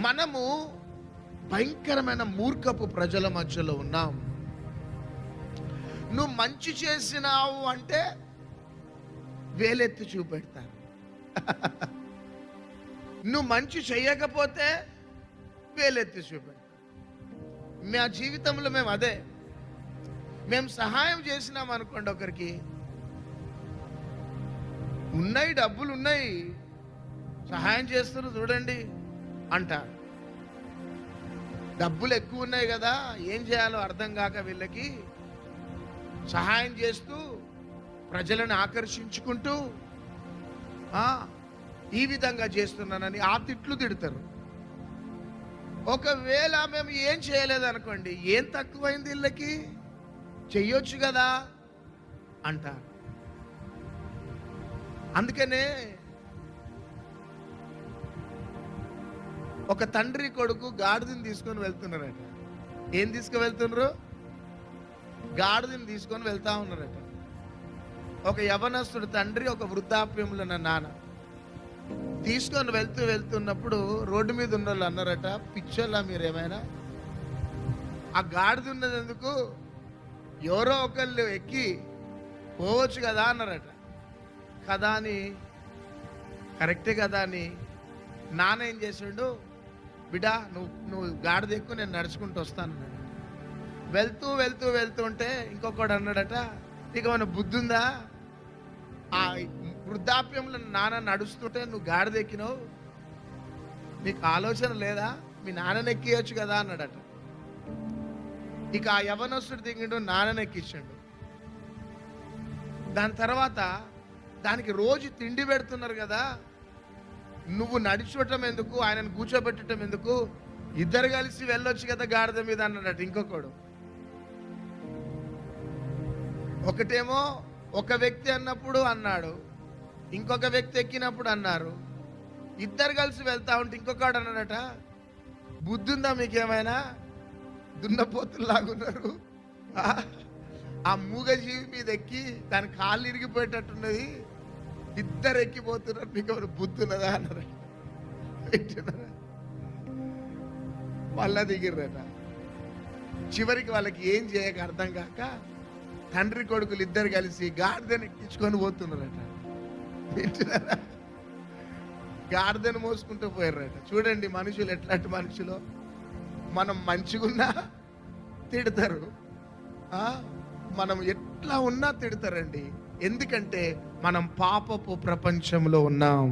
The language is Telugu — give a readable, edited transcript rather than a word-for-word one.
మనము భయంకరమైన మూర్ఖపు ప్రజల మధ్యలో ఉన్నాం. నువ్వు మంచి చేసినావు అంటే వేలెత్తి చూపెడతారు. నువ్వు మంచి చేయకపోతే వేలెత్తి చూపెడతారు. మా జీవితంలో మేము అదే. మేము సహాయం చేసినాం అనుకోండి, ఒకరికి ఉన్నాయి, డబ్బులు ఉన్నాయి, సహాయం చేస్తున్నారు చూడండి అంటారు. డబ్బులు ఎక్కువ ఉన్నాయి కదా, ఏం చేయాలో అర్థం కాక వీళ్ళకి సహాయం చేస్తూ ప్రజలను ఆకర్షించుకుంటూ ఈ విధంగా చేస్తున్నానని ఆ తిట్లు తిడతారు. ఒకవేళ మేము ఏం చేయలేదు అనుకోండి, ఏం తక్కువైంది వీళ్ళకి, చెయ్యొచ్చు కదా అంటారు. అందుకనే ఒక తండ్రి కొడుకు గాడిదని తీసుకొని వెళ్తున్నారట. ఏం తీసుకువెళ్తున్నారు? గాడిదని తీసుకొని వెళ్తా ఉన్నారట. ఒక యవనస్తుడు తండ్రి, ఒక వృద్ధాప్యంలో నాన్న తీసుకొని వెళ్తున్నప్పుడు రోడ్డు మీద ఉన్న వాళ్ళు అన్నారట, పిచ్చోళ్ళ మీరేమైనా, ఆ గాడిద ఉన్నది ఎందుకు, ఎవరో ఒకళ్ళు ఎక్కి పోవచ్చు కదా అన్నారట. కదా అని, కరెక్టే కదా అని నాన్న ఏం చేసాడు, బిడ్డా నువ్వు గాడిద ఎక్కువ, నేను నడుచుకుంటూ వస్తాను అన్నాడు. వెళ్తుంటే ఇంకొకడు అన్నాడట, నీకు ఏమైనా బుద్ధి ఉందా, ఆ వృద్ధాప్యంలో నాన్న నడుస్తుంటే నువ్వు గాడిద ఎక్కినావు, నీకు ఆలోచన లేదా, మీ నాన్నని ఎక్కియచ్చు కదా అన్నాడట. ఇక ఆ యవనస్తుడు దిగిండు, నాన్నని ఎక్కించాడు. దాని తర్వాత దానికి రోజు తిండి పెడుతున్నారు కదా, నువ్వు నడిచోటం ఎందుకు, ఆయనను కూర్చోబెట్టడం ఎందుకు, ఇద్దరు కలిసి వెళ్ళొచ్చు కదా గాడిద మీద అన్నాడట ఇంకొకడు. ఒకటేమో ఒక వ్యక్తి అన్నప్పుడు అన్నాడు, ఇంకొక వ్యక్తి ఎక్కినప్పుడు అన్నారు. ఇద్దరు కలిసి వెళ్తా ఉంటే ఇంకొకడు అన్నాడట, బుద్ధి ఉందా మీకేమైనా, దున్నపోతుల్లాగున్నారు, ఆ మూగజీవి మీద ఎక్కి దాని కాళ్ళు ఇరిగిపోయేటట్టున్నది, ఇద్దరు ఎక్కిపోతున్నారు, మీకు ఎవరు బుద్ధి ఉన్నదా అన్నారు. వాళ్ళ దిగిర్రట. చివరికి వాళ్ళకి ఏం చేయక అర్థం కాక తండ్రి కొడుకులు ఇద్దరు కలిసి గాడిదని ఎక్కించుకొని పోతున్నారట. గాడిదని మోసుకుంటూ పోయారట. చూడండి మనుషులు ఎట్లాంటి మనుషులు. మనం మంచిగున్నా తిడతారు, మనం ఎట్లా ఉన్నా తిడతారండి. ఎందుకంటే మనం పాపపు ప్రపంచంలో ఉన్నాం.